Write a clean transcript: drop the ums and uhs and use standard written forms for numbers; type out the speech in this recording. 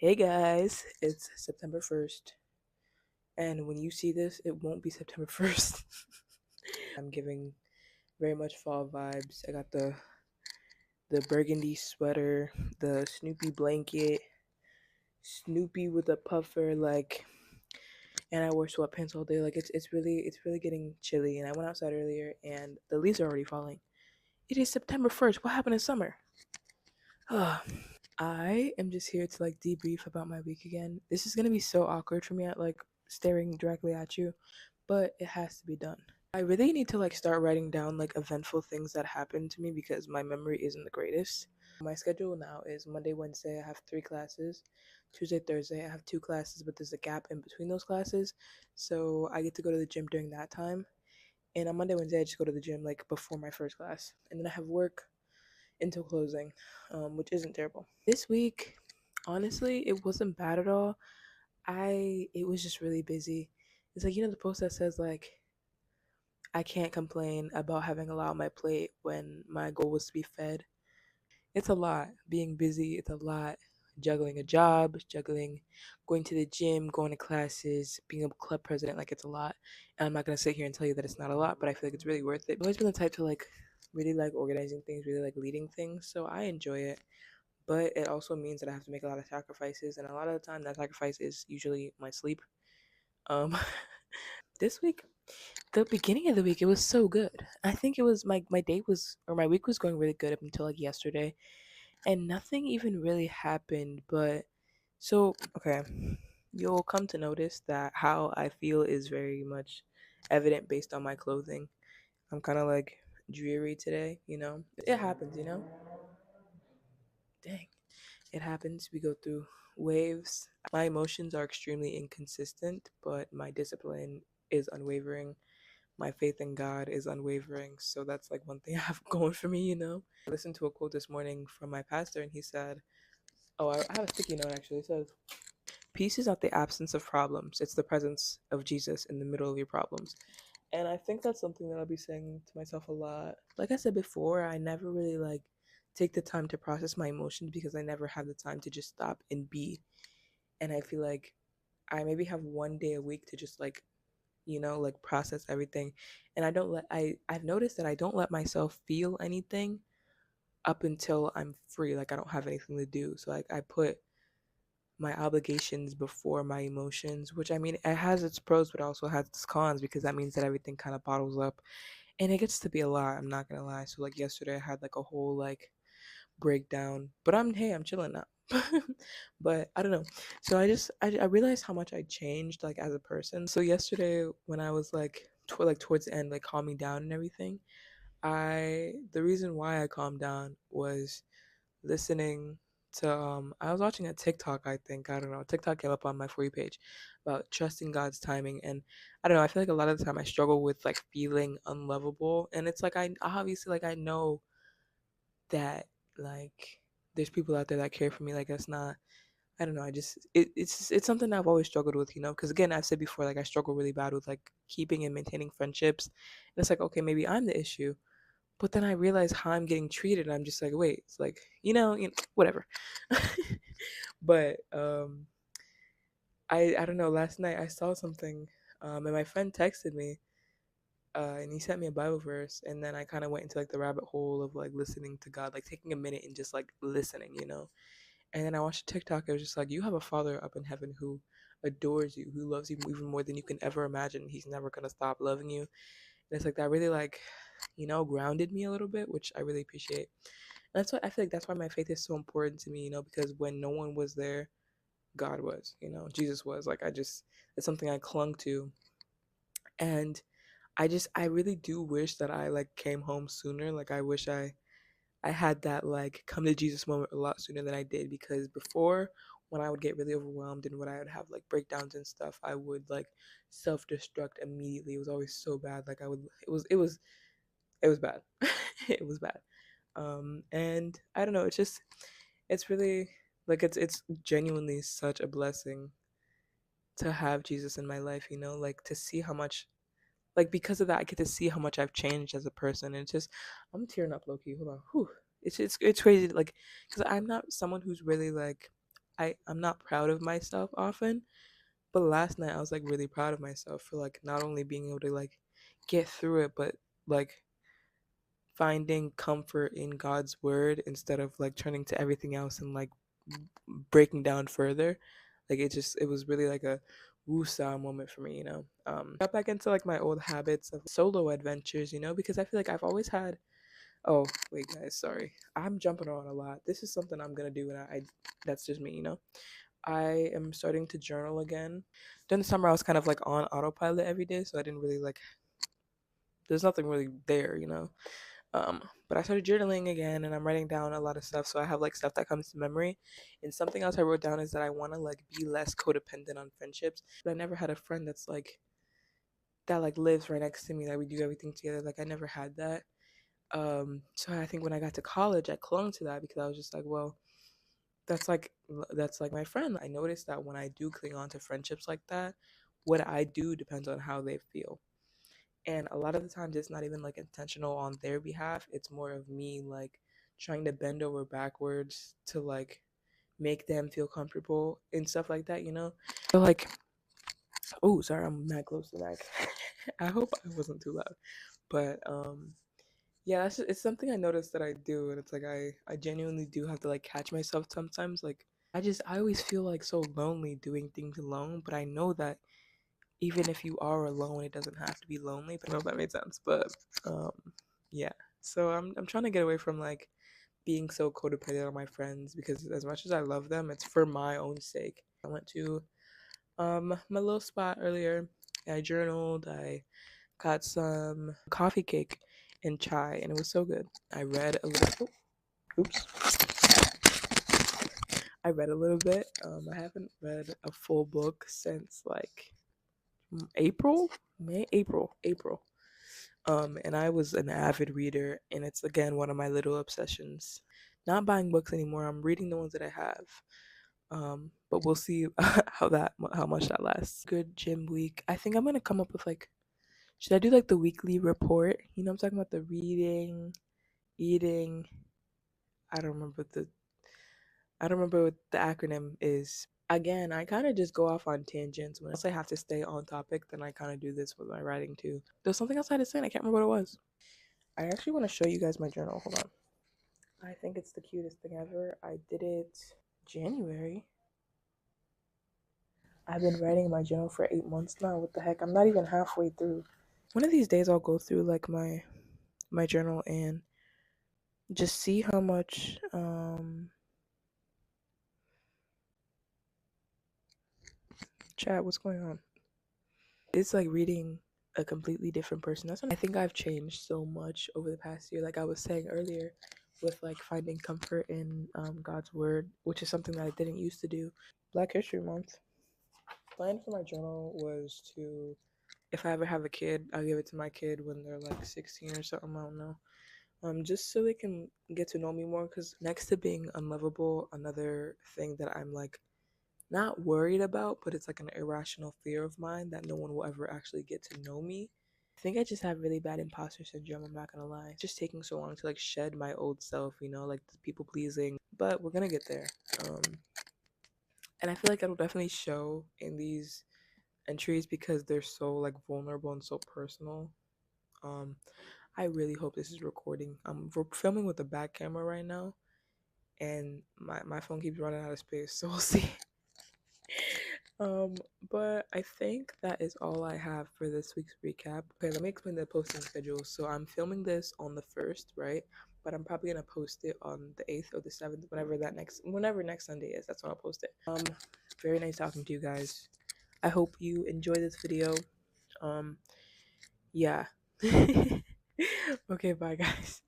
Hey guys, it's September 1st, and when you see this, it won't be September 1st. I'm giving very much fall vibes. I got the burgundy sweater, the Snoopy blanket, Snoopy with a puffer, and I wear sweatpants all day. It's really getting chilly, and I went outside earlier, and the leaves are already falling. It is September 1st. What happened in summer? I am just here to debrief about my week again. This is gonna be so awkward for me at staring directly at you, but it has to be done. I really need to start writing down eventful things that happened to me because my memory isn't the greatest. My schedule now is Monday, Wednesday, I have three classes. Tuesday, Thursday, I have two classes, but there's a gap in between those classes. So I get to go to the gym during that time. And on Monday, Wednesday, I just go to the gym before my first class. And then I have work until closing, which isn't terrible. This week, honestly, it wasn't bad at all. It was just really busy. It's the post that says I can't complain about having a lot on my plate when my goal was to be fed. It's a lot being busy. It's a lot juggling a job, juggling going to the gym, going to classes, being a club president. It's a lot. And I'm not gonna sit here and tell you that it's not a lot, but I feel like it's really worth it. I've always been the type to really like organizing things, really like leading things, so I enjoy it. But it also means that I have to make a lot of sacrifices, and a lot of the time that sacrifice is usually my sleep. Um, this week, the beginning of the week, it was so good. I think it was my day was or my week was going really good up until yesterday, and nothing even really happened. But so okay, you'll come to notice that how I feel is very much evident based on my clothing. I'm kind of dreary today, you know. It happens, you know. Dang. It happens. We go through waves. My emotions are extremely inconsistent, but my discipline is unwavering. My faith in God is unwavering. So that's one thing I have going for me, you know? I listened to a quote this morning from my pastor, and he said, oh, I have a sticky note actually. It says, peace is not the absence of problems, it's the presence of Jesus in the middle of your problems. And I think that's something that I'll be saying to myself a lot. Like I said before, I never really take the time to process my emotions because I never have the time to just stop and be. And I feel like I maybe have one day a week to just process everything. And I've noticed that I don't let myself feel anything up until I'm free. I don't have anything to do. So I put my obligations before my emotions, which I mean it has its pros but also has its cons because that means that everything kind of bottles up and it gets to be a lot. I'm not gonna lie. So yesterday I had a whole breakdown, but I'm chilling now. But I don't know. So I realized how much I changed as a person. So yesterday when I was towards the end calming down and everything, I the reason why I calmed down was listening to I was watching a TikTok, I think. I don't know. TikTok came up on my For You page about trusting God's timing, and I don't know, I feel like a lot of the time I struggle with feeling unlovable, and it's I obviously I know that there's people out there that care for me. That's not, I don't know, it's something I've always struggled with, you know, because again, I've said before I struggle really bad with keeping and maintaining friendships, and it's okay, maybe I'm the issue. But then I realize how I'm getting treated, and I'm just wait, it's whatever. But I don't know. Last night I saw something, and my friend texted me, and he sent me a Bible verse, and then I kind of went into the rabbit hole of listening to God, taking a minute and just listening, you know. And then I watched a TikTok. It was just you have a Father up in heaven who adores you, who loves you even more than you can ever imagine. He's never gonna stop loving you. And it's that really you know, grounded me a little bit, which I really appreciate. And that's why I feel that's why my faith is so important to me, you know, because when no one was there, God was, you know, Jesus was. It's something I clung to. And I really do wish that I came home sooner. I wish I had that come to Jesus moment a lot sooner than I did, because before, when I would get really overwhelmed and when I would have breakdowns and stuff, I would self-destruct immediately. It was always so bad. I would it was bad. It was bad. And I don't know, it's really it's genuinely such a blessing to have Jesus in my life, you know, to see how much, because of that I get to see how much I've changed as a person. And it's just, I'm tearing up low key. Hold on. Whew. It's crazy, because I'm not someone who's really I'm not proud of myself often, but last night I was like really proud of myself for like not only being able to like get through it, but like finding comfort in God's word instead of like turning to everything else and like breaking down further. Like it was really like a woosah moment for me, you know. Got back into like my old habits of solo adventures, you know, because I feel like I've always had. Oh wait, guys, sorry, I'm jumping around a lot. This is something I'm gonna do, and I that's just me, you know. I am starting to journal again. During the summer, I was kind of like on autopilot every day, so I didn't really like. There's nothing really there, you know. But I started journaling again, and I'm writing down a lot of stuff. So I have like stuff that comes to memory. And something else I wrote down is that I want to like be less codependent on friendships. But I never had a friend that's like that like lives right next to me, that we do everything together. Like I never had that. So I think when I got to college, I clung to that because I was just like, well, that's like my friend. I noticed that when I do cling on to friendships like that, what I do depends on how they feel. And a lot of the times it's not even like intentional on their behalf. It's more of me like trying to bend over backwards to like make them feel comfortable and stuff like that, you know? So like, oh, sorry, I'm mad close to the mic. I hope I wasn't too loud. But yeah, it's something I noticed that I do, and it's like I genuinely do have to like catch myself sometimes. Like I always feel like so lonely doing things alone, but I know that even if you are alone, it doesn't have to be lonely. But I don't know if that made sense. But um, yeah. So I'm trying to get away from like being so codependent on my friends because as much as I love them, it's for my own sake. I went to my little spot earlier. I journaled. I got some coffee cake and chai, and it was so good. I read a little. Oops. I read a little bit. I haven't read a full book since like April, May, April. And I was an avid reader, and it's again one of my little obsessions. Not buying books anymore. I'm reading the ones that I have. But we'll see how much that lasts. Good gym week. I think I'm gonna come up with like, should I do like the weekly report? You know, I'm talking about the reading, eating. I don't remember I don't remember what the acronym is. Again, I kind of just go off on tangents. When I have to stay on topic, then I kind of do this with my writing too. There's something else I had to say, and I can't remember what it was. I actually want to show you guys my journal. Hold on. I think it's the cutest thing ever. I did it January. I've been writing my journal for 8 months now. What the heck? I'm not even halfway through. One of these days I'll go through like my journal and just see how much chat, what's going on? It's like reading a completely different person. I think I've changed so much over the past year. Like I was saying earlier, with like finding comfort in God's word, which is something that I didn't used to do. Black History Month. Plan for my journal was to, if I ever have a kid, I'll give it to my kid when they're like 16 or something. I don't know. Just so they can get to know me more. Because next to being unlovable, another thing that I'm like not worried about, but it's like an irrational fear of mine that no one will ever actually get to know me. I think I just have really bad imposter syndrome, I'm not gonna lie. It's just taking so long to like shed my old self, you know, like the people pleasing. But we're gonna get there. And I feel like it'll definitely show in these entries because they're so like vulnerable and so personal. Um, I really hope this is recording. We're filming with a back camera right now, and my phone keeps running out of space, so we'll see. Um, but I think that is all I have for this week's recap. Okay, let me explain the posting schedule. So I'm filming this on the 1st, right? But I'm probably gonna post it on the 8th or the 7th, whenever next Sunday is. That's when I'll post it. Very nice talking to you guys. I hope you enjoy this video. Yeah. Okay, bye guys.